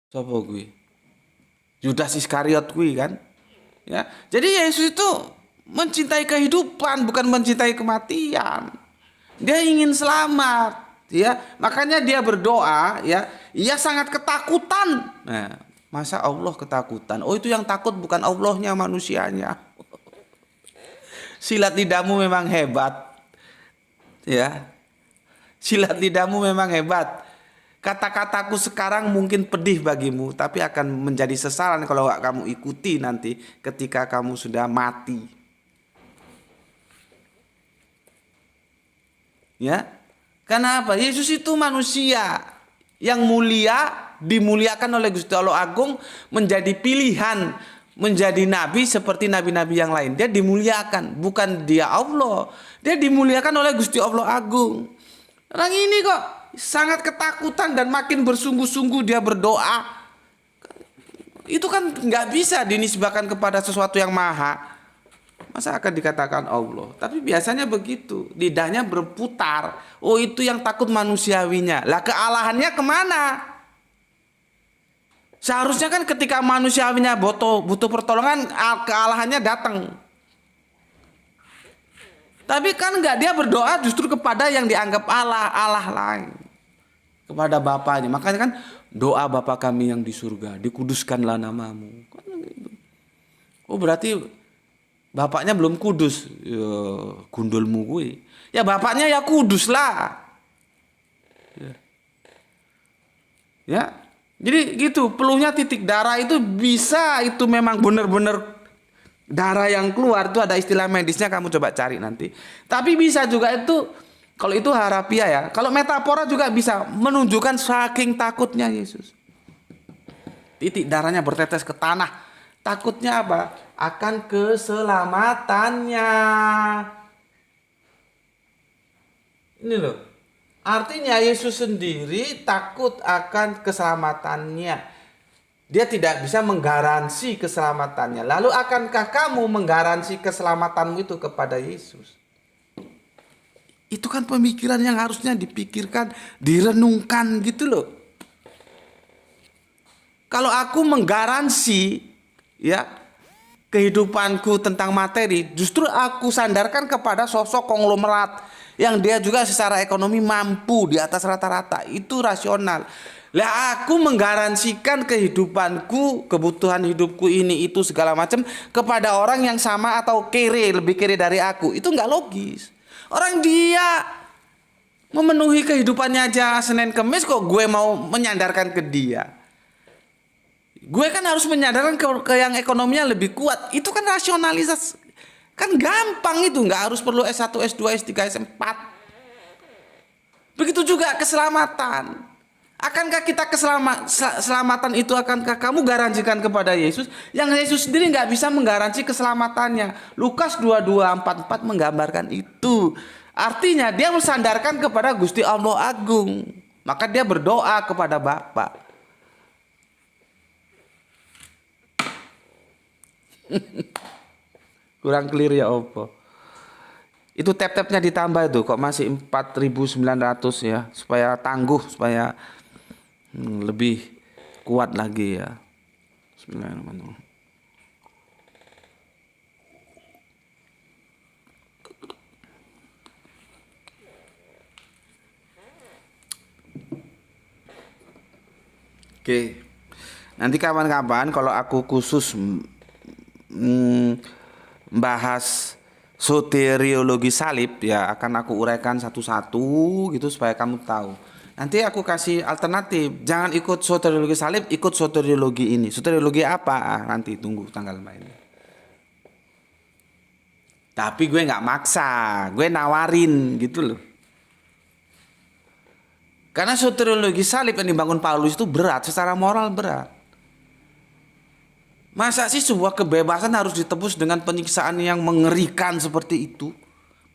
Sapa kuwi? Yudas Iskariot kuwi kan. Ya. Jadi Yesus itu mencintai kehidupan, bukan mencintai kematian. Dia ingin selamat, ya. Makanya dia berdoa, ya. Ia sangat ketakutan. Nah, masa Allah ketakutan? Oh, itu yang takut bukan Allahnya, manusianya. Silat lidahmu memang hebat, ya. Silat lidahmu memang hebat. Kata-kataku sekarang mungkin pedih bagimu, tapi akan menjadi sesalan kalau gak kamu ikuti nanti ketika kamu sudah mati. Ya, karena apa? Yesus itu manusia yang mulia, dimuliakan oleh Gusti Allah Agung, menjadi pilihan, menjadi nabi seperti nabi-nabi yang lain. Dia dimuliakan, bukan dia Allah. Dia dimuliakan oleh Gusti Allah Agung. Orang ini kok sangat ketakutan dan makin bersungguh-sungguh dia berdoa. Itu kan nggak bisa dinisbahkan kepada sesuatu yang maha. Masa akan dikatakan Allah? Tapi biasanya begitu. Lidahnya berputar. Oh, itu yang takut manusiawinya. Lah kealahannya kemana? Seharusnya kan ketika manusiawinya butuh pertolongan, kealahannya datang. Tapi kan nggak, dia berdoa justru kepada yang dianggap Allah lain. Kepada Bapaknya. Makanya kan doa Bapa kami yang di surga, dikuduskanlah namamu. Kan gitu. Oh, berarti Bapaknya belum kudus. Ya, gundulmu gue. Ya Bapaknya ya kudus lah. Ya. Jadi gitu, peluhnya titik darah itu bisa, itu memang benar-benar darah yang keluar, itu ada istilah medisnya, kamu coba cari nanti. Tapi bisa juga itu, kalau itu harafiah ya. Kalau metafora juga bisa menunjukkan saking takutnya Yesus. Titik darahnya bertetes ke tanah. Takutnya apa? Akan keselamatannya. Ini loh. Artinya Yesus sendiri takut akan keselamatannya. Dia tidak bisa menggaransi keselamatannya. Lalu akankah kamu menggaransi keselamatanmu itu kepada Yesus? Itu kan pemikiran yang harusnya dipikirkan, direnungkan gitu loh. Kalau aku menggaransi ya kehidupanku tentang materi, justru aku sandarkan kepada sosok konglomerat yang dia juga secara ekonomi mampu di atas rata-rata. Itu rasional. Lah aku menggaransikan kehidupanku, kebutuhan hidupku ini itu segala macam kepada orang yang sama atau lebih kere dari aku. Itu nggak logis. Orang dia memenuhi kehidupannya aja Senin Kemis, kok gue mau menyandarkan ke dia. Gue kan harus menyandarkan ke yang ekonominya lebih kuat. Itu kan rasionalitas. Kan gampang itu, nggak harus perlu S1, S2, S3, S4. Begitu juga keselamatan. Akankah kita keselamatan itu akankah kamu garansikan kepada Yesus? Yang Yesus sendiri nggak bisa menggaransi keselamatannya. Lukas 22:44 menggambarkan itu. Artinya dia mensandarkan kepada Gusti Allah Agung. Maka dia berdoa kepada Bapa. Kurang clear ya Oppo. Itu tap-tapnya ditambah itu kok masih 4.900 ya. Supaya tangguh, supaya lebih kuat lagi ya. Bismillahirrahmanirrahim. Oke. Nanti kapan-kapan kalau aku khusus bahas soteriologi salib ya, akan aku uraikan satu-satu gitu supaya kamu tahu. Nanti aku kasih alternatif, jangan ikut soteriologi salib, ikut soteriologi ini. Soteriologi apa? Nanti tunggu tanggal mainnya. Tapi gue nggak maksa, gue nawarin gitu loh. Karena soteriologi salib yang dibangun Paulus itu berat, secara moral berat. Masa sih sebuah kebebasan harus ditebus dengan penyiksaan yang mengerikan seperti itu?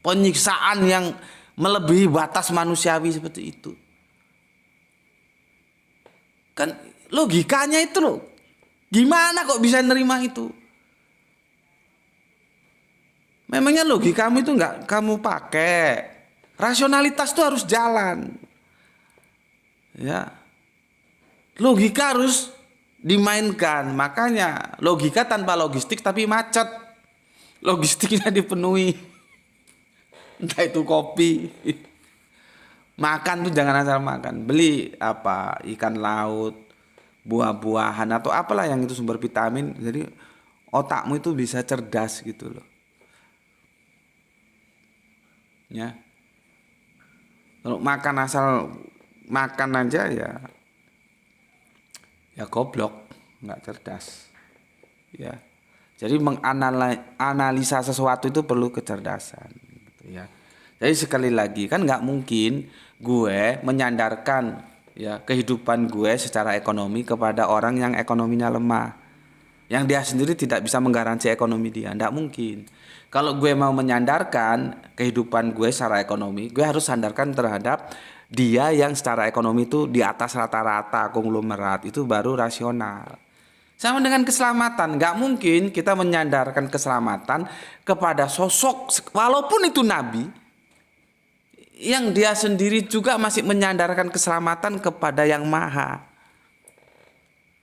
Penyiksaan yang melebihi batas manusiawi seperti itu. Kan logikanya itu loh. Gimana kok bisa nerima itu? Memangnya logikamu itu nggak kamu pakai. Rasionalitas itu harus jalan. Ya. Logika harus dimainkan. Makanya logika tanpa logistik tapi macet. Logistiknya dipenuhi. Entah itu kopi. Makan tuh jangan asal makan. Beli apa? Ikan laut, buah-buahan atau apalah yang itu sumber vitamin. Jadi otakmu itu bisa cerdas gitu loh. Ya. Kalau makan asal makan aja ya goblok, nggak cerdas. Ya. Jadi menganalisa sesuatu itu perlu kecerdasan gitu ya. Jadi sekali lagi kan nggak mungkin gue menyandarkan ya kehidupan gue secara ekonomi kepada orang yang ekonominya lemah. Yang dia sendiri tidak bisa menggaransi ekonomi dia, nggak mungkin. Kalau gue mau menyandarkan kehidupan gue secara ekonomi, gue harus sandarkan terhadap dia yang secara ekonomi itu di atas rata-rata konglomerat, itu baru rasional. Sama dengan keselamatan, nggak mungkin kita menyandarkan keselamatan kepada sosok walaupun itu nabi yang dia sendiri juga masih menyandarkan keselamatan kepada yang maha.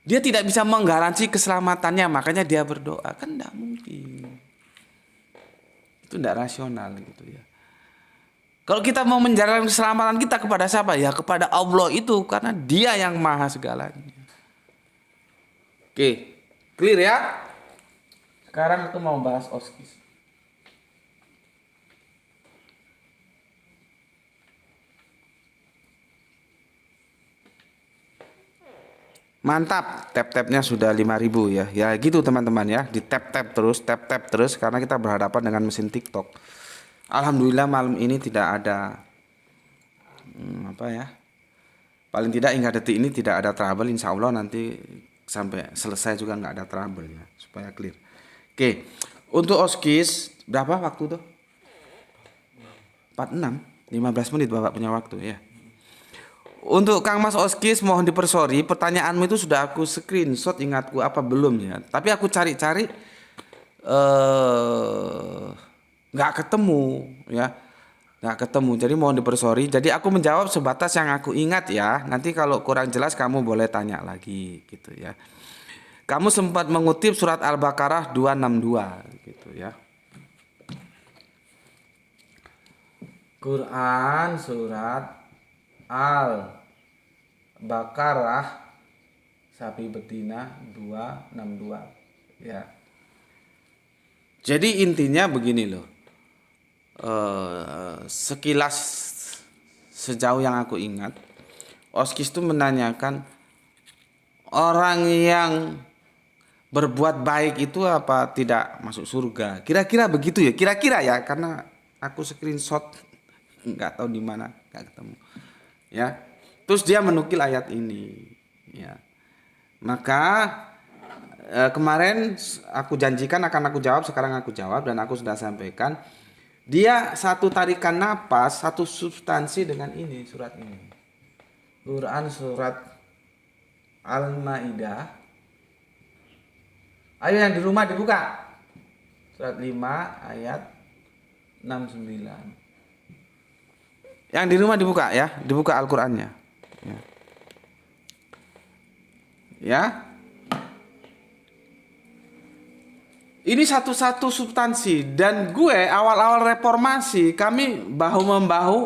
Dia tidak bisa menggaransi keselamatannya, makanya dia berdoa, kan nggak mungkin. Itu tidak rasional gitu ya. Kalau kita mau menjalankan keselamatan kita kepada siapa? Ya kepada Allah itu, karena dia yang maha segalanya. Oke, clear ya? Sekarang aku mau bahas OSKIS. Mantap, tap-tapnya sudah 5.000 ya. Ya gitu teman-teman ya, di tap-tap terus karena kita berhadapan dengan mesin TikTok. Alhamdulillah malam ini tidak ada apa ya? Paling tidak hingga detik ini tidak ada trouble. Insya Allah nanti sampai selesai juga nggak ada trouble ya, supaya clear. Oke, untuk OSKIS berapa waktu tuh? 46, 15 menit Bapak punya waktu ya. Untuk Kang Mas OSKIS mohon dipersori, pertanyaanmu itu sudah aku screenshot, ingatku apa belum ya. Tapi aku cari-cari nggak ketemu ya. Nggak ketemu, jadi mohon dipersori. Jadi aku menjawab sebatas yang aku ingat ya. Nanti kalau kurang jelas kamu boleh tanya lagi gitu ya. Kamu sempat mengutip surat Al-Baqarah 262 gitu ya. Quran surat Al-Baqarah sapi betina 262 ya. Jadi intinya begini loh. Sekilas sejauh yang aku ingat, OSKIS itu menanyakan orang yang berbuat baik itu apa tidak masuk surga. Kira-kira begitu ya, kira-kira ya, karena aku screenshot nggak tahu di mana, nggak ketemu. Ya, terus dia menukil ayat ini. Ya, maka kemarin aku janjikan akan aku jawab, sekarang aku jawab dan aku sudah sampaikan. Dia satu tarikan napas, satu substansi dengan ini, surat ini. Quran surat Al-Maidah. Ayo yang di rumah dibuka. Surat 5 ayat 69. Yang di rumah dibuka ya, dibuka Al-Qur'annya. Ya. Ya. Ini satu-satu substansi, dan gue awal-awal reformasi kami bahu-membahu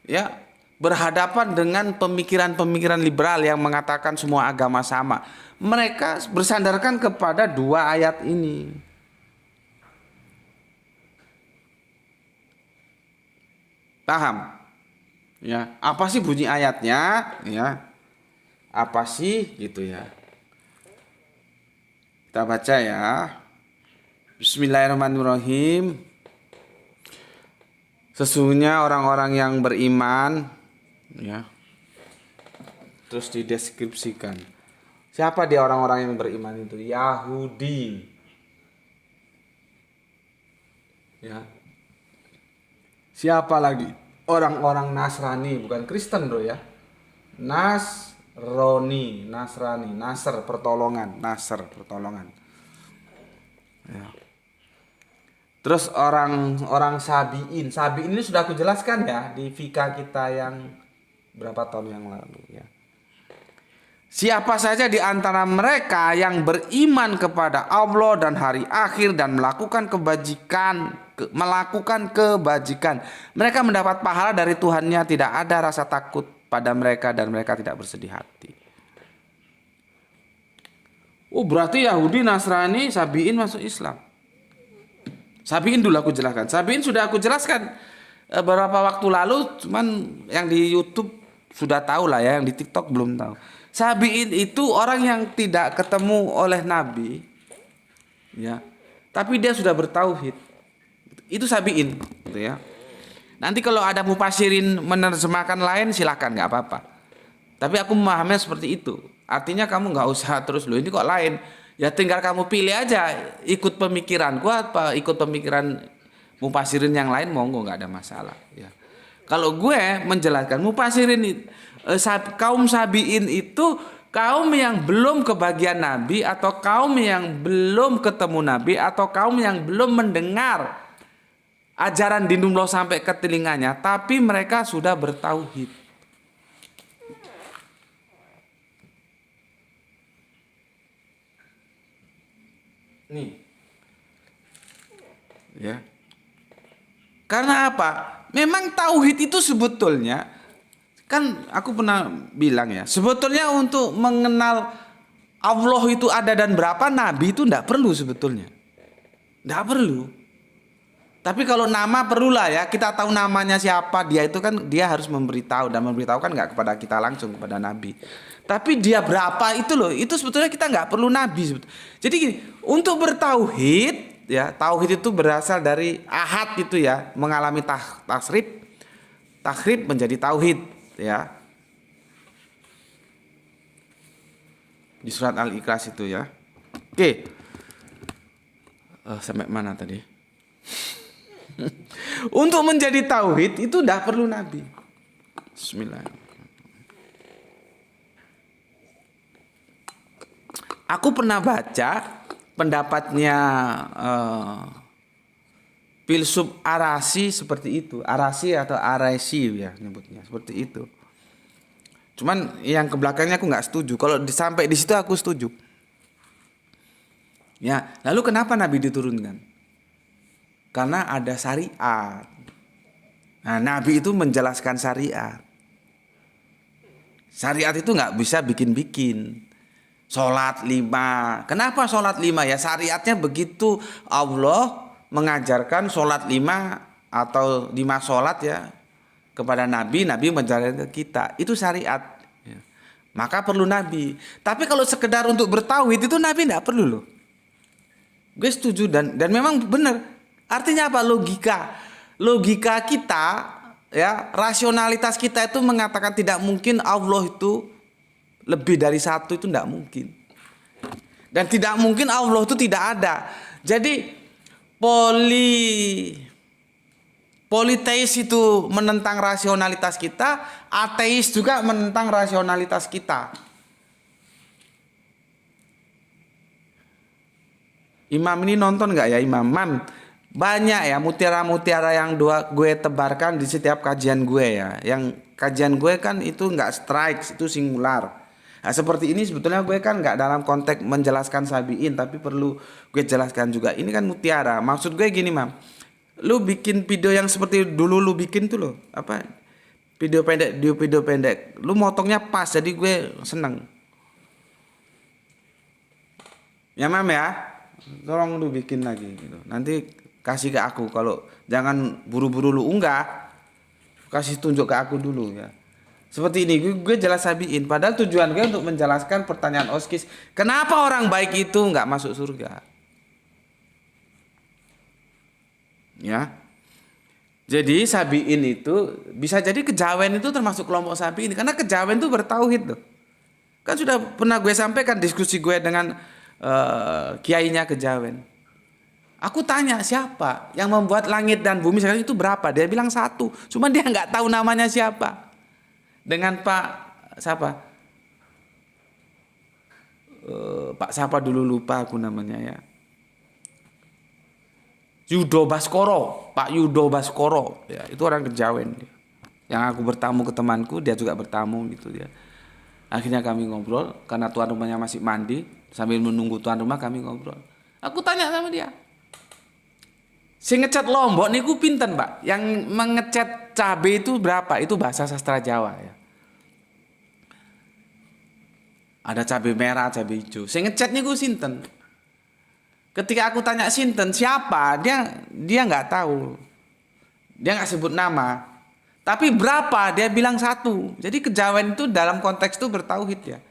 ya berhadapan dengan pemikiran-pemikiran liberal yang mengatakan semua agama sama. Mereka bersandarkan kepada dua ayat ini. Paham? Ya, apa sih bunyi ayatnya? Ya. Apa sih gitu ya. Kita baca ya. Bismillahirrahmanirrahim. Sesungguhnya orang-orang yang beriman ya. Terus dideskripsikan. Siapa dia orang-orang yang beriman itu? Yahudi. Ya. Siapa lagi? Orang-orang Nasrani, bukan Kristen bro ya. Nasrani, Nasr pertolongan, Nasr pertolongan. Ya. Terus orang Sabiin ini sudah aku jelaskan ya di Fika kita yang berapa tahun yang lalu ya. Siapa saja di antara mereka yang beriman kepada Allah dan hari akhir dan melakukan kebajikan, mereka mendapat pahala dari Tuhannya, tidak ada rasa takut pada mereka dan mereka tidak bersedih hati. Oh, berarti Yahudi, Nasrani, Sabiin masuk Islam. Sabiin dulu aku jelaskan. Sabiin sudah aku jelaskan beberapa waktu lalu, cuman yang di YouTube sudah tahu lah ya, yang di TikTok belum tahu. Sabiin itu orang yang tidak ketemu oleh Nabi, ya, tapi dia sudah bertauhid. Itu Sabiin, gitu ya. Nanti kalau ada mufasirin menerjemahkan lain silakan, nggak apa-apa. Tapi aku memahaminya seperti itu. Artinya kamu nggak usah terus loh ini kok lain. Ya tinggal kamu pilih aja, ikut pemikiranku apa ikut pemikiran mufasirin yang lain, monggo, nggak ada masalah. Ya. Kalau gue menjelaskan mufasirin kaum Sabiin itu kaum yang belum kebagian Nabi, atau kaum yang belum ketemu Nabi, atau kaum yang belum mendengar ajaran dinullah sampai ke telinganya, tapi mereka sudah bertauhid. Nih, ya. Karena apa? Memang tauhid itu sebetulnya, kan aku pernah bilang ya, sebetulnya untuk mengenal Allah itu ada dan berapa, Nabi itu tidak perlu sebetulnya. Tidak perlu. Tapi kalau nama perlulah ya, kita tahu namanya siapa, dia itu kan dia harus memberitahu, dan memberitahu kan nggak kepada kita langsung, kepada Nabi. Tapi dia berapa itu loh, itu sebetulnya kita nggak perlu Nabi. Jadi gini, untuk bertauhid ya, tauhid itu berasal dari ahad itu ya, mengalami takrib menjadi tauhid. Ya, di surat Al-Ikhlas itu ya. Oke, sampai mana tadi? Untuk menjadi tauhid itu tidak perlu Nabi. Bismillah. Aku pernah baca pendapatnya filsuf Arasi seperti itu, Arasi atau Araisi ya nyebutnya seperti itu. Cuman yang ke belakangnya aku nggak setuju. Kalau sampai di situ aku setuju. Ya, lalu kenapa Nabi diturunkan? Karena ada syariat. Nah, Nabi itu menjelaskan syariat. Syariat itu nggak bisa bikin-bikin. Sholat 5. Kenapa sholat 5 ya? Syariatnya begitu, Allah mengajarkan sholat 5 atau 5 sholat ya kepada Nabi, Nabi menjalankan ke kita. Itu syariat ya. Maka perlu Nabi. Tapi kalau sekedar untuk bertauhid itu Nabi tidak perlu loh. Gue setuju dan memang benar. Artinya apa? Logika kita ya, rasionalitas kita itu mengatakan tidak mungkin Allah itu lebih dari satu, itu tidak mungkin. Dan tidak mungkin Allah itu tidak ada. Jadi politeis itu menentang rasionalitas kita, ateis juga menentang rasionalitas kita. Imam ini nonton nggak ya Imam? Banyak ya mutiara-mutiara yang gue tebarkan di setiap kajian gue ya. Yang kajian gue kan itu nggak strike, itu singular. Nah, seperti ini sebetulnya gue kan nggak dalam konteks menjelaskan Sabiin, tapi perlu gue jelaskan juga. Ini kan mutiara. Maksud gue gini, Mam. Lu bikin video yang seperti dulu lu bikin tuh loh. Apa? Video pendek. Lu motongnya pas, jadi gue seneng. Ya, Mam ya. Tolong lu bikin lagi gitu. Nanti kasih ke aku, kalau jangan buru-buru lu unggah. Kasih tunjuk ke aku dulu ya. Seperti ini, gue jelas Sabiin. Padahal tujuan gue untuk menjelaskan pertanyaan Oskis. Kenapa orang baik itu nggak masuk surga? Ya. Jadi Sabiin itu bisa jadi kejawen itu termasuk kelompok Sabiin. Karena kejawen itu bertauhid loh. Kan sudah pernah gue sampaikan diskusi gue dengan kiainya kejawen. Aku tanya siapa yang membuat langit dan bumi sekarang itu berapa? Dia bilang 1. Cuma dia nggak tahu namanya siapa. Dengan Pak siapa? Pak siapa dulu lupa aku namanya ya. Yudo Baskoro, Pak Yudo Baskoro, ya itu orang kejawen. Yang aku bertamu ke temanku, dia juga bertamu gitu ya. Akhirnya kami ngobrol, karena tuan rumahnya masih mandi, sambil menunggu tuan rumah kami ngobrol. Aku tanya sama dia, si ngecat Lombok niku pinten Pak? Yang mengecat cabe itu berapa? Itu bahasa sastra Jawa ya. Ada cabe merah, cabe hijau. Si ngecat niku sinten? Ketika aku tanya sinten siapa, dia nggak tahu. Dia nggak sebut nama. Tapi berapa? Dia bilang 1. Jadi kejawen itu dalam konteks itu bertauhid ya.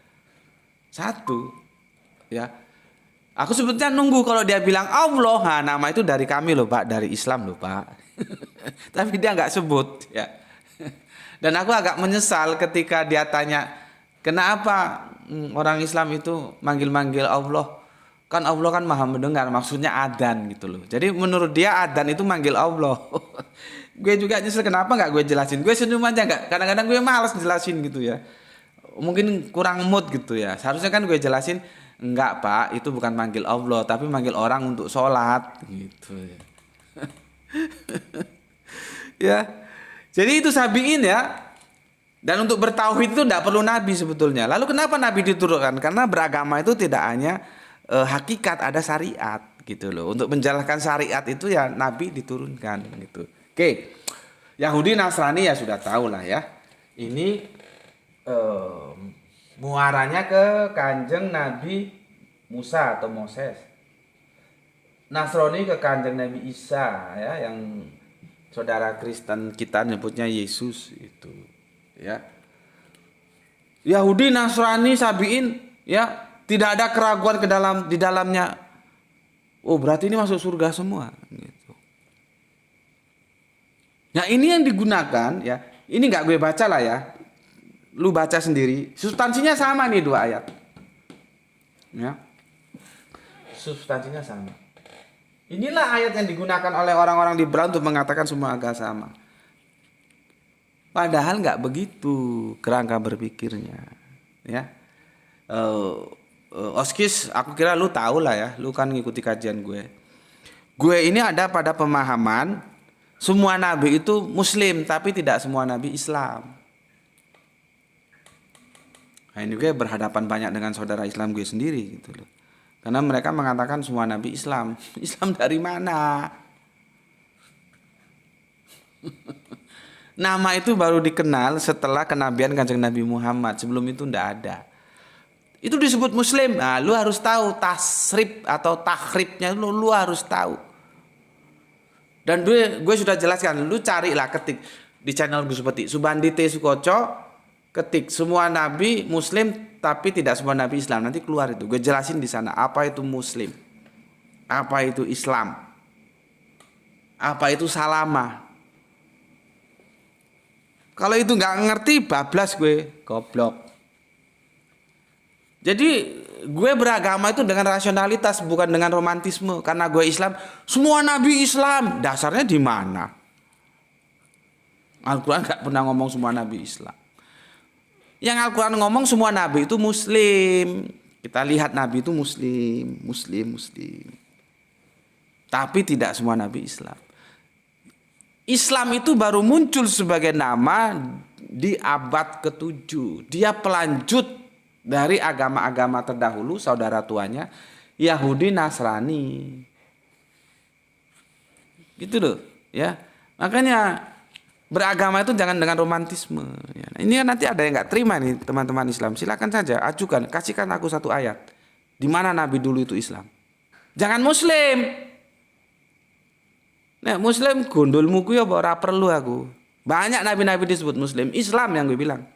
1. Ya. Aku sebetulnya nunggu kalau dia bilang Allah. Nah, nama itu dari kami loh Pak, dari Islam loh Pak. Tapi dia nggak sebut ya. Dan aku agak menyesal ketika dia tanya, kenapa orang Islam itu manggil-manggil Allah? Kan Allah kan maha mendengar, maksudnya adzan gitu loh. Jadi menurut dia adzan itu manggil Allah. Gue juga nyesel kenapa nggak gue jelasin. Gue senyum aja nggak. Kadang-kadang gue malas jelasin gitu ya. Mungkin kurang mood gitu ya. Seharusnya kan gue jelasin, enggak Pak, itu bukan manggil Allah, tapi manggil orang untuk sholat gitu ya. Ya. Jadi itu sabiin ya. Dan untuk bertauhid itu tidak perlu nabi sebetulnya. Lalu kenapa nabi diturunkan? Karena beragama itu tidak hanya hakikat, ada syariat gitu loh. Untuk menjalankan syariat itu ya nabi diturunkan gitu. Oke, Yahudi Nasrani ya sudah tahu lah ya. Ini muaranya ke kanjeng Nabi Musa atau Moses. Nasrani ke kanjeng Nabi Isa ya, yang saudara Kristen kita nyebutnya Yesus itu ya. Yahudi Nasrani Sabiin ya, tidak ada keraguan di dalamnya. Oh, berarti ini masuk surga semua gitu. Nah ini yang digunakan ya, ini nggak gue baca lah ya, lu baca sendiri. Substansinya sama nih 2 ayat, ya. Substansinya sama. Inilah ayat yang digunakan oleh orang-orang liberal untuk mengatakan semua agama sama. Padahal nggak begitu kerangka berpikirnya, ya. Oskis, aku kira lu tahu lah ya, lu kan ngikuti kajian gue. Gue ini ada pada pemahaman semua nabi itu muslim, tapi tidak semua nabi Islam. Nah, ini gue berhadapan banyak dengan saudara Islam gue sendiri gitu loh. Karena mereka mengatakan semua nabi Islam. Islam dari mana? Nama itu baru dikenal setelah kenabian kanjeng Nabi Muhammad. Sebelum itu ndak ada. Itu disebut muslim. Nah, lu harus tahu tasrif atau takhribnya, lu harus tahu. Dan gue sudah jelaskan, lu carilah, ketik di channel Gus Peti Subandi T Sukoco, ketik semua nabi muslim tapi tidak semua nabi Islam, nanti keluar itu. Gue jelasin di sana apa itu muslim, apa itu Islam, apa itu salama. Kalau itu nggak ngerti, bablas gue, goblok. Jadi gue beragama itu dengan rasionalitas, bukan dengan romantisme. Karena gue Islam, semua nabi Islam. Dasarnya di mana? Al-Quran gak pernah ngomong semua nabi Islam. Yang Al-Quran ngomong semua nabi itu muslim. Kita lihat nabi itu muslim. Tapi tidak semua nabi Islam. Islam itu baru muncul sebagai nama di abad ke-7. Dia pelanjut dari agama-agama terdahulu, saudara tuanya Yahudi Nasrani. Gitu loh, ya. Makanya beragama itu jangan dengan romantisme. Ya. Ini nanti ada yang nggak terima nih teman-teman Islam. Silakan saja ajukan, kasihkan aku 1 ayat. Di mana Nabi dulu itu Islam? Jangan Muslim. Nah, Muslim gondolmu ku ya ora perlu aku. Banyak nabi-nabi disebut Muslim. Islam yang gue bilang.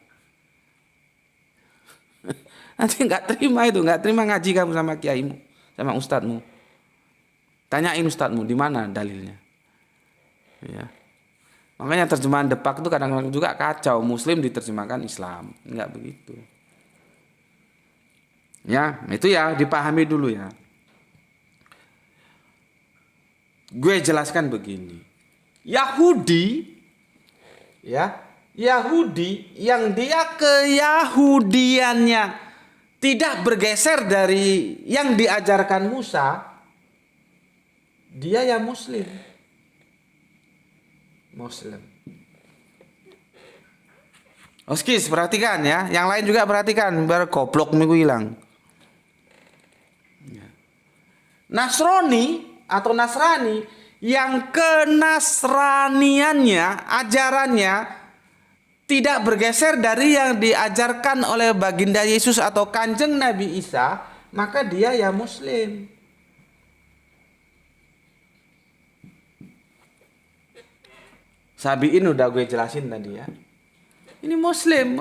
Nanti nggak terima ngaji kamu sama kiaimu, sama ustadzmu. Tanyain ustadzmu di mana dalilnya. Ya. Makanya terjemahan Depak itu kadang-kadang juga kacau. Muslim diterjemahkan Islam, nggak begitu. Ya, itu ya dipahami dulu ya. Gue jelaskan begini. Yahudi, ya, Yahudi yang dia keyahudiannya tidak bergeser dari yang diajarkan Musa, dia ya muslim. Oskis, perhatikan ya. Yang lain juga perhatikan biar goblok minggu hilang. Nasrani atau Nasrani yang kenasraniannya, ajarannya tidak bergeser dari yang diajarkan oleh baginda Yesus atau kanjeng Nabi Isa, maka dia ya Muslim. Sabiin udah gue jelasin tadi ya. Ini Muslim.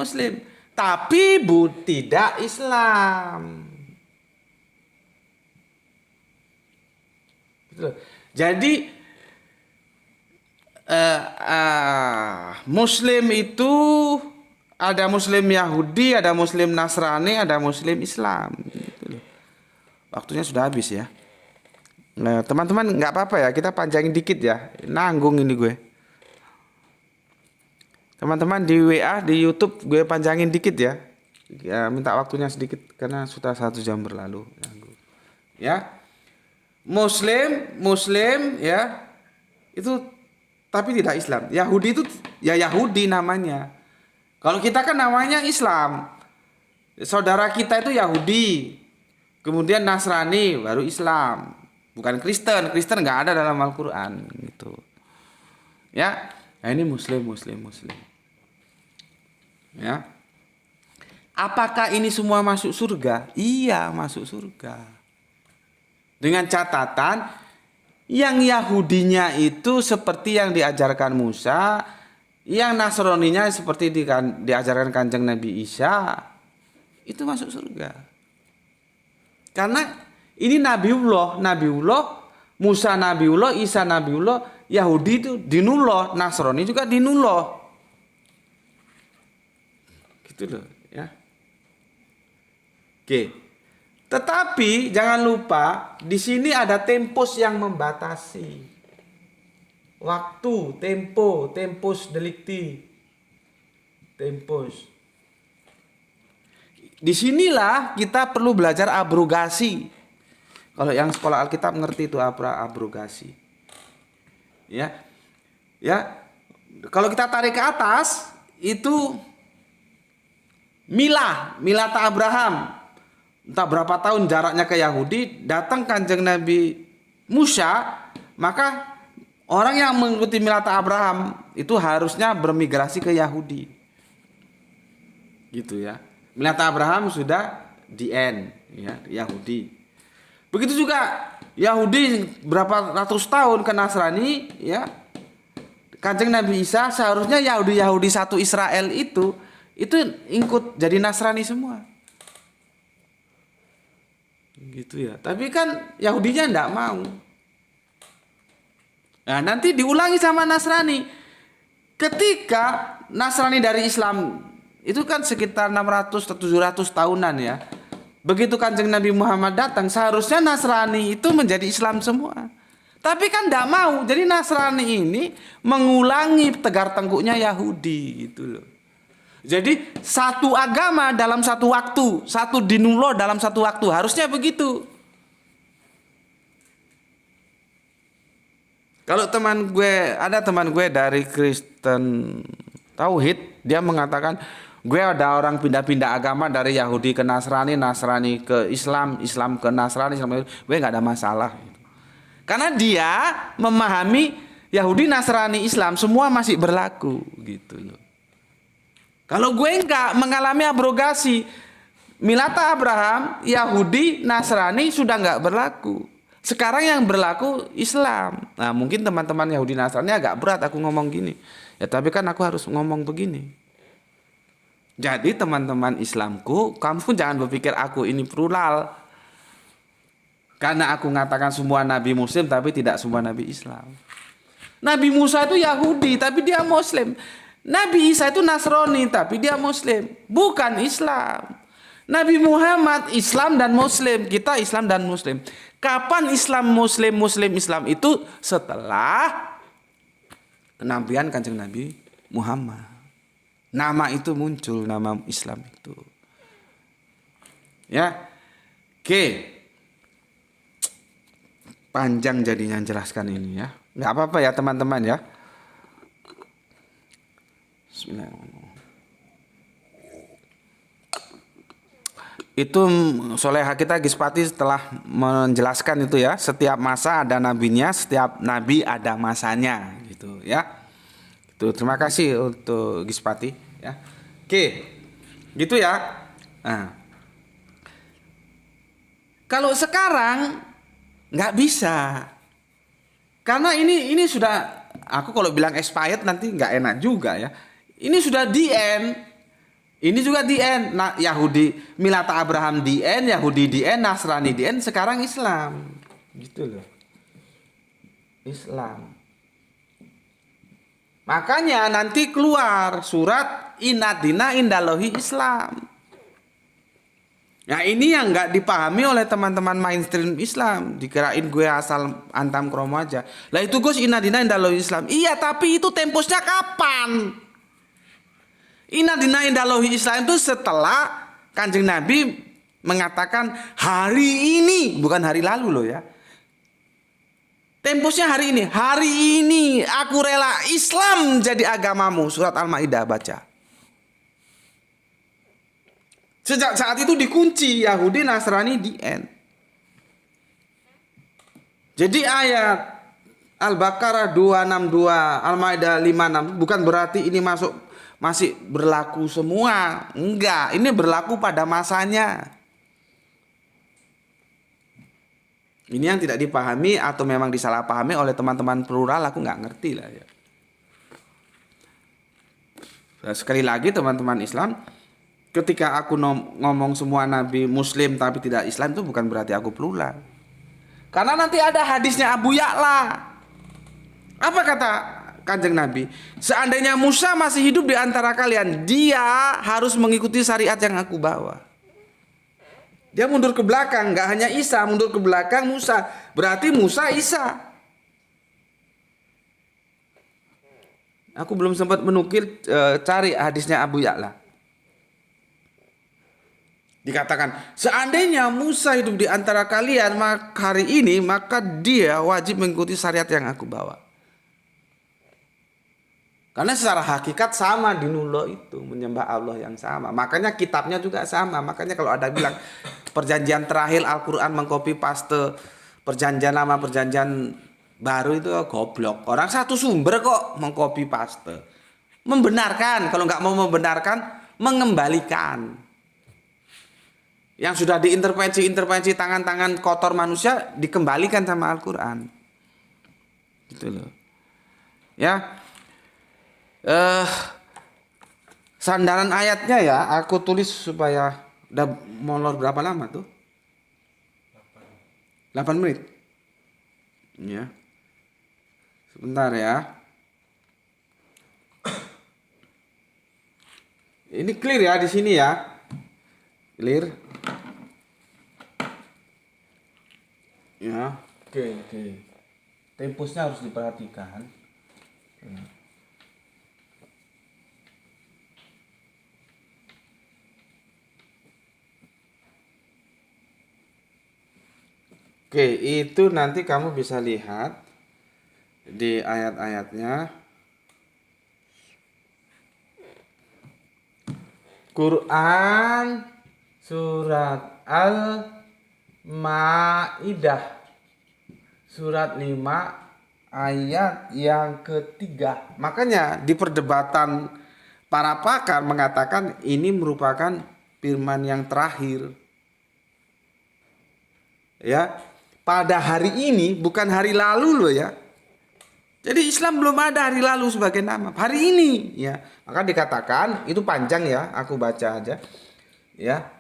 Tapi tidak Islam. Jadi Muslim itu ada Muslim Yahudi, ada Muslim Nasrani, ada Muslim Islam. Gitu. Waktunya sudah habis ya. Nah, teman-teman nggak apa-apa ya, kita panjangin dikit ya. Nanggung ini gue. Teman-teman di WA, di YouTube gue panjangin dikit ya. Ya minta waktunya sedikit karena sudah 1 jam berlalu. Ya. Muslim ya itu tapi tidak Islam. Yahudi itu ya Yahudi namanya. Kalau kita kan namanya Islam. Saudara kita itu Yahudi. Kemudian Nasrani baru Islam. Bukan Kristen. Kristen nggak ada dalam Al-Quran gitu. Ya, nah ini Muslim. Ya. Apakah ini semua masuk surga? Iya, masuk surga. Dengan catatan yang Yahudinya itu seperti yang diajarkan Musa, yang Nasraninya seperti diajarkan kanjeng Nabi Isa, itu masuk surga. Karena ini Nabiullah, Musa Nabiullah, Isa Nabiullah, Yahudi itu dinullah, Nasrani juga dinullah. Gitu loh ya. Oke. Tetapi jangan lupa di sini ada tempus yang membatasi. Waktu, tempus delicti. Tempus. Disinilah kita perlu belajar abrogasi. Kalau yang sekolah Alkitab ngerti itu abrogasi. Ya. Kalau kita tarik ke atas itu Milata Abraham. Entah berapa tahun jaraknya ke Yahudi, datang kanjeng Nabi Musa, maka orang yang mengikuti milata Abraham itu harusnya bermigrasi ke Yahudi. Gitu ya. Milata Abraham sudah di end ya, Yahudi. Begitu juga Yahudi berapa ratus tahun ke Nasrani ya. Kanjeng Nabi Isa seharusnya Yahudi satu Israel itu ikut jadi Nasrani semua. Gitu ya. Tapi kan Yahudinya enggak mau. Nah, nanti diulangi sama Nasrani. Ketika Nasrani dari Islam itu kan sekitar 600 atau 700 tahunan ya. Begitu kanjeng Nabi Muhammad datang, seharusnya Nasrani itu menjadi Islam semua. Tapi kan enggak mau. Jadi Nasrani ini mengulangi tegar tengkuknya Yahudi gitu loh. Jadi satu agama dalam satu waktu, satu dinullah dalam satu waktu, harusnya begitu. Kalau ada teman gue dari Kristen Tauhid, dia mengatakan gue ada orang pindah-pindah agama dari Yahudi ke Nasrani, Nasrani ke Islam, Islam ke Nasrani, gue nggak ada masalah. Karena dia memahami Yahudi, Nasrani, Islam semua masih berlaku gitu loh. Kalau gue enggak mengalami abrogasi, milata Abraham, Yahudi, Nasrani sudah enggak berlaku. Sekarang yang berlaku Islam. Nah mungkin teman-teman Yahudi Nasrani agak berat aku ngomong gini. Ya tapi kan aku harus ngomong begini. Jadi teman-teman Islamku, kamu jangan berpikir aku ini plural. Karena aku mengatakan semua Nabi Muslim tapi tidak semua Nabi Islam. Nabi Musa itu Yahudi tapi dia Muslim. Nabi Isa itu Nasrani tapi dia Muslim, bukan Islam. Nabi Muhammad Islam dan Muslim, kita Islam dan Muslim. Kapan Islam Muslim Islam itu? Setelah kenabian kanjeng Nabi Muhammad. Nama itu muncul, nama Islam itu. Ya, oke. Panjang jadinya jelaskan ini ya. Nggak apa-apa ya teman-teman ya. Bismillahirrahmanirrahim. Itu Soleha kita Gispati telah menjelaskan itu ya, setiap masa ada nabinya, setiap nabi ada masanya gitu ya. Itu terima kasih untuk Gispati ya. Oke. Gitu ya. Nah, kalau sekarang nggak bisa. Karena ini sudah, aku kalau bilang expired nanti nggak enak juga ya. Ini sudah the end. Ini juga di end. Nah, Yahudi Milata Abraham di end, Yahudi di end, Nasrani di end, sekarang Islam. Gitu loh. Islam. Makanya nanti keluar surat Inadina Indalohi Islam. Nah, ini yang nggak dipahami oleh teman-teman mainstream Islam. Dikirain gue asal antam kromo aja. Lah itu Gus Inadina Indalohi Islam. Iya, tapi itu temposnya kapan? Inadina Indalohi Islam itu setelah Kanjeng Nabi mengatakan hari ini, bukan hari lalu loh ya. Temposnya hari ini. Hari ini aku rela Islam jadi agamamu. Surat Al-Maidah baca. Sejak saat itu dikunci Yahudi Nasrani di end. Jadi ayat Al-Baqarah 262, Al-Maidah 56 bukan berarti ini masih berlaku semua. Enggak, ini berlaku pada masanya. Ini yang tidak dipahami atau memang disalahpahami oleh teman-teman plural, aku nggak ngerti lah ya. Nah, sekali lagi teman-teman Islam, ketika aku ngomong semua nabi muslim tapi tidak Islam, itu bukan berarti aku plural. Karena nanti ada hadisnya Abu Ya'la. Apa kata Kanjeng Nabi? Seandainya Musa masih hidup di antara kalian, dia harus mengikuti syariat yang aku bawa. Dia mundur ke belakang, nggak hanya Isa, mundur ke belakang Musa. Berarti Musa Isa. Aku belum sempat menukil, cari hadisnya Abu Ya'la. Dikatakan, seandainya Musa hidup di antara kalian hari ini, maka dia wajib mengikuti syariat yang aku bawa. Karena secara hakikat sama di Nulo itu, menyembah Allah yang sama. Makanya kitabnya juga sama. Makanya kalau ada bilang perjanjian terakhir Al-Quran mengcopy paste perjanjian lama, perjanjian baru, itu goblok. Orang satu sumber kok mengcopy paste. Membenarkan, kalau nggak mau membenarkan, mengembalikan. Yang sudah diintervensi tangan-tangan kotor manusia dikembalikan sama Al-Quran. Gitu loh. Ya. Sandaran ayatnya ya aku tulis supaya udah molor berapa lama tuh? 8 menit. Ya. Sebentar ya. Ini clear ya di sini ya. Clear. Ya, oke. Temposnya harus diperhatikan. Ya. Oke, itu nanti kamu bisa lihat di ayat-ayatnya. Quran surat Al-Maidah surat 5 ayat yang ketiga. Makanya di perdebatan para pakar mengatakan ini merupakan firman yang terakhir. Ya. Pada hari ini, bukan hari lalu loh ya. Jadi Islam belum ada hari lalu sebagai nama. Hari ini ya. Maka dikatakan, itu panjang ya, aku baca aja. Ya.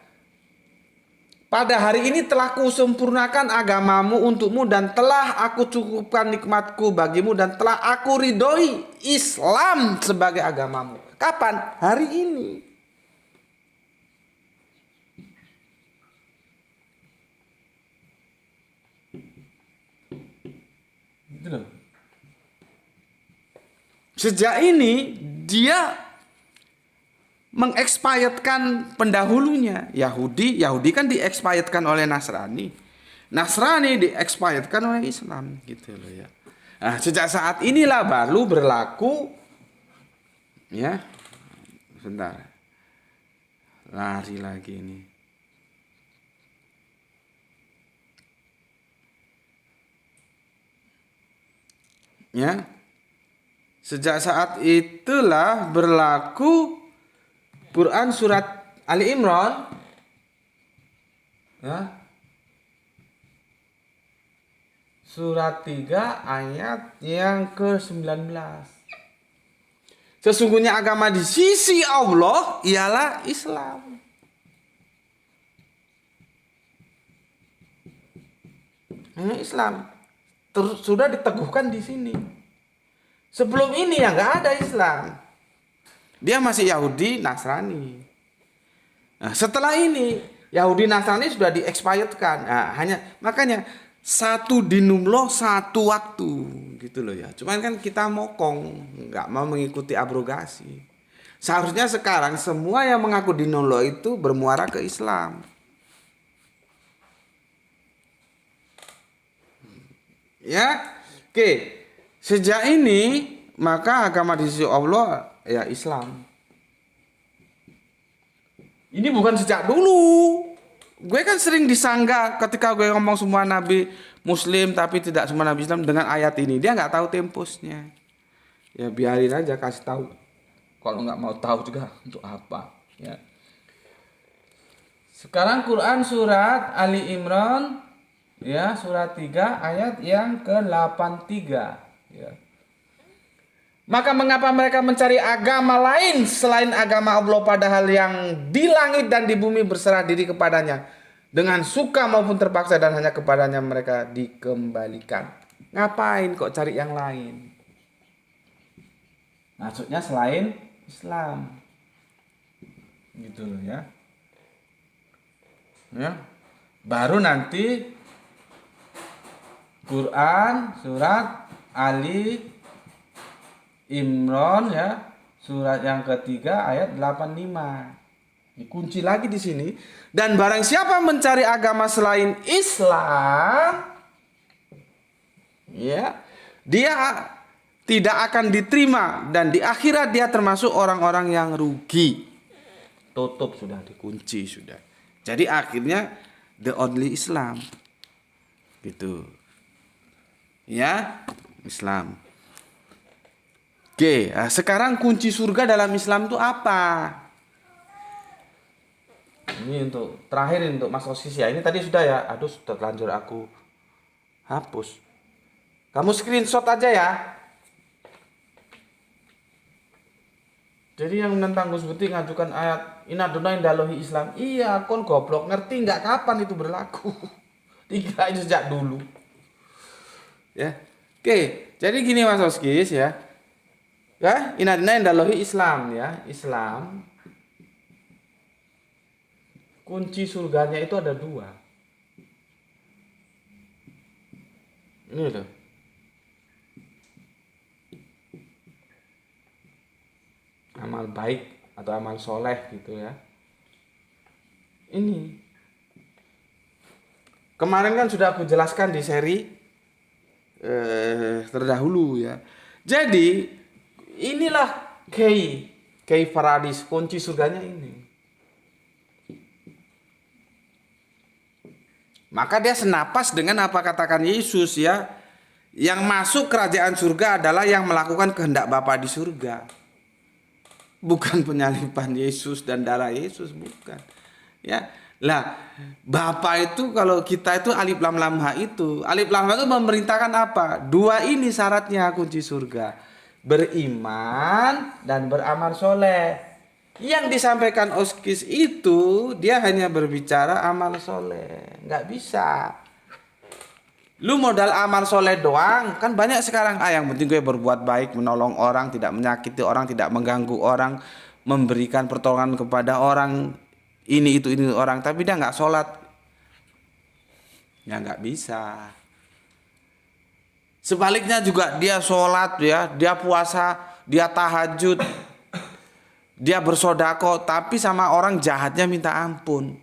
Pada hari ini telah kusempurnakan agamamu untukmu dan telah aku cukupkan nikmatku bagimu dan telah aku ridhoi Islam sebagai agamamu. Kapan? Hari ini. Sejak ini dia mengexpiredkan pendahulunya. Yahudi kan diexpiredkan oleh Nasrani. Nasrani diexpiredkan oleh Islam gitu loh ya. Nah, sejak saat inilah baru berlaku ya. Sebentar. Lari lagi ini. Ya. Sejak saat itulah berlaku Quran surat Ali Imran, ya, surat 3 ayat yang ke-19. Sesungguhnya agama di sisi Allah ialah Islam. Hanya Islam. Sudah diteguhkan di sini. Sebelum ini ya nggak ada Islam. Dia masih Yahudi, Nasrani. Nah, setelah ini Yahudi, Nasrani sudah di-expiredkan. Nah, makanya satu dinumloh satu waktu gitu loh ya. Cuman kan kita mokong, nggak mau mengikuti abrogasi. Seharusnya sekarang semua yang mengaku dinumloh itu bermuara ke Islam. Ya, oke. Sejak ini maka agama di sisi Allah ya Islam. Ini bukan sejak dulu. Gue kan sering disanggah ketika gue ngomong semua nabi Muslim tapi tidak semua nabi Islam dengan ayat ini. Dia nggak tahu tempusnya. Ya biarin aja, kasih tahu. Kalau nggak mau tahu juga untuk apa? Ya. Sekarang Quran surat Ali Imran, ya surat 3 ayat yang ke-83. Ya. Maka mengapa mereka mencari agama lain selain agama Allah, padahal yang di langit dan di bumi berserah diri kepadanya dengan suka maupun terpaksa, dan hanya kepadanya mereka dikembalikan. Ngapain kok cari yang lain? Maksudnya selain Islam. Gitu loh ya. Ya. Baru nanti Quran surat Ali Imran ya, surat yang ketiga ayat 85. Dikunci lagi di sini. Dan barang siapa mencari agama selain Islam, ya, dia tidak akan diterima dan di akhirat dia termasuk orang-orang yang rugi. Tutup sudah, dikunci sudah. Jadi akhirnya the only Islam. Gitu. Ya, Islam. Oke, sekarang kunci surga dalam Islam itu apa? Ini untuk terakhir untuk Mas Osis ya. Ini tadi sudah ya. Aduh, sudah terlanjur aku hapus. Kamu screenshot aja ya. Jadi yang menentang Gus Buti ngajukan ayat Inaduna Indalohi Islam. Iya, kon goblok, ngerti nggak kapan itu berlaku? Tiga itu sejak dulu. Ya. Oke, jadi gini Mas Oskis ya. Ya, Inaduna Indalohi Islam ya. Islam. Kunci surganya itu ada 2. Ini loh. Amal baik atau amal soleh gitu ya. Ini. Kemarin kan sudah aku jelaskan di seri terdahulu ya. Jadi inilah Kiai Faradis, kunci surganya ini. Maka dia senapas dengan apa katakan Yesus ya. Yang masuk kerajaan surga adalah yang melakukan kehendak Bapa di surga. Bukan penyaliban Yesus dan darah Yesus, bukan. Ya. Lah, Bapa itu kalau kita itu alif lam lam ha itu. Alif lam lam itu memerintahkan apa? 2 ini syaratnya kunci surga. Beriman dan beramal soleh. Yang disampaikan Oskis itu dia hanya berbicara amal soleh, nggak bisa. Lu modal amal soleh doang, kan banyak sekarang. Yang penting gue berbuat baik, menolong orang, tidak menyakiti orang, tidak mengganggu orang, memberikan pertolongan kepada orang, ini orang, tapi dia nggak sholat, ya nggak bisa. Sebaliknya juga dia sholat ya, dia puasa, dia tahajud. Dia bersodako tapi sama orang jahatnya minta ampun.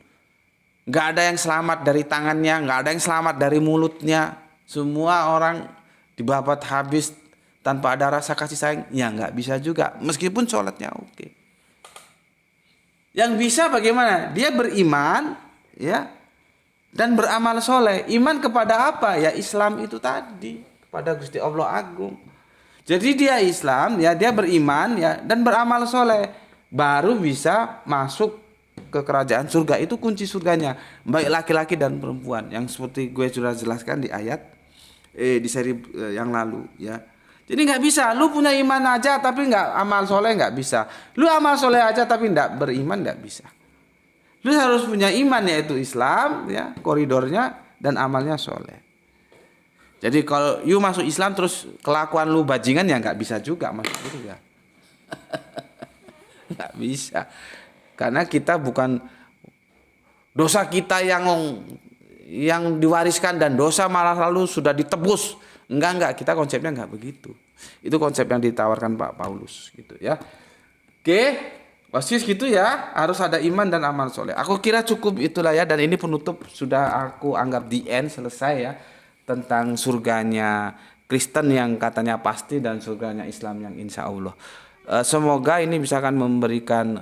Gak ada yang selamat dari tangannya, gak ada yang selamat dari mulutnya. Semua orang dibabat habis tanpa ada rasa kasih sayang. Ya gak bisa juga, meskipun sholatnya oke. Yang bisa bagaimana? Dia beriman ya, dan beramal soleh. Iman kepada apa? Ya Islam itu tadi, kepada Gusti Allah Agung. Jadi dia Islam ya, dia beriman ya dan beramal soleh, baru bisa masuk ke kerajaan surga. Itu kunci surganya, baik laki-laki dan perempuan, yang seperti gue sudah jelaskan di ayat di seri yang lalu ya. Jadi nggak bisa, lu punya iman aja tapi nggak amal soleh, nggak bisa. Lu amal soleh aja tapi nggak beriman, nggak bisa. Lu harus punya iman, yaitu Islam ya, koridornya, dan amalnya soleh. Jadi kalau you masuk Islam terus kelakuan lu bajingan, ya nggak bisa juga masuk surga. Nggak bisa. Karena kita bukan, dosa kita yang diwariskan dan dosa malah lalu sudah ditebus. Enggak, kita konsepnya enggak begitu. Itu konsep yang ditawarkan Pak Paulus gitu ya. Oke, wasis gitu ya, harus ada iman dan amal soleh. Aku kira cukup itulah ya, dan ini penutup, sudah aku anggap the end, selesai ya, tentang surganya Kristen yang katanya pasti dan surganya Islam yang insya Allah. Semoga ini bisa akan memberikan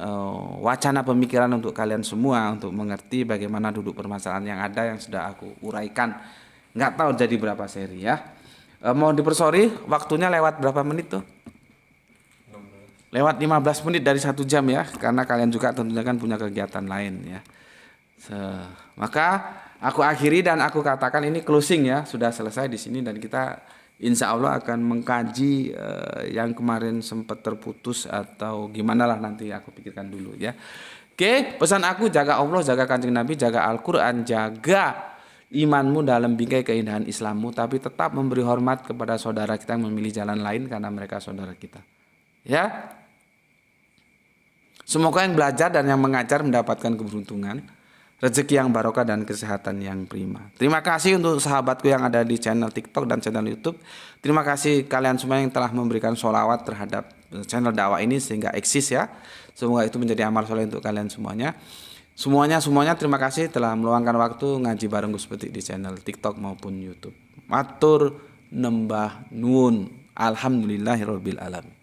wacana pemikiran untuk kalian semua untuk mengerti bagaimana duduk permasalahan yang ada yang sudah aku uraikan. Nggak tahu jadi berapa seri ya. Mau dipersori, waktunya lewat berapa menit tuh? Lewat 15 menit dari 1 jam ya, karena kalian juga tentunya kan punya kegiatan lain ya. Maka aku akhiri dan aku katakan ini closing ya, sudah selesai di sini, dan kita insya Allah akan mengkaji yang kemarin sempat terputus atau gimana lah, nanti aku pikirkan dulu ya. Oke, pesan aku, jaga Allah, jaga Kanjeng Nabi, jaga Al-Quran, jaga imanmu dalam bingkai keindahan Islammu, tapi tetap memberi hormat kepada saudara kita yang memilih jalan lain karena mereka saudara kita. Ya, semoga yang belajar dan yang mengajar mendapatkan keberuntungan, rezeki yang barokah dan kesehatan yang prima. Terima kasih untuk sahabatku yang ada di channel TikTok dan channel YouTube. Terima kasih kalian semua yang telah memberikan sholawat terhadap channel dakwah ini sehingga eksis ya. Semoga itu menjadi amal soleh untuk kalian semuanya. Semuanya terima kasih telah meluangkan waktu ngaji bareng Gus Peti di channel TikTok maupun YouTube. Matur nembah nuwun. Alhamdulillahirabbil alamin.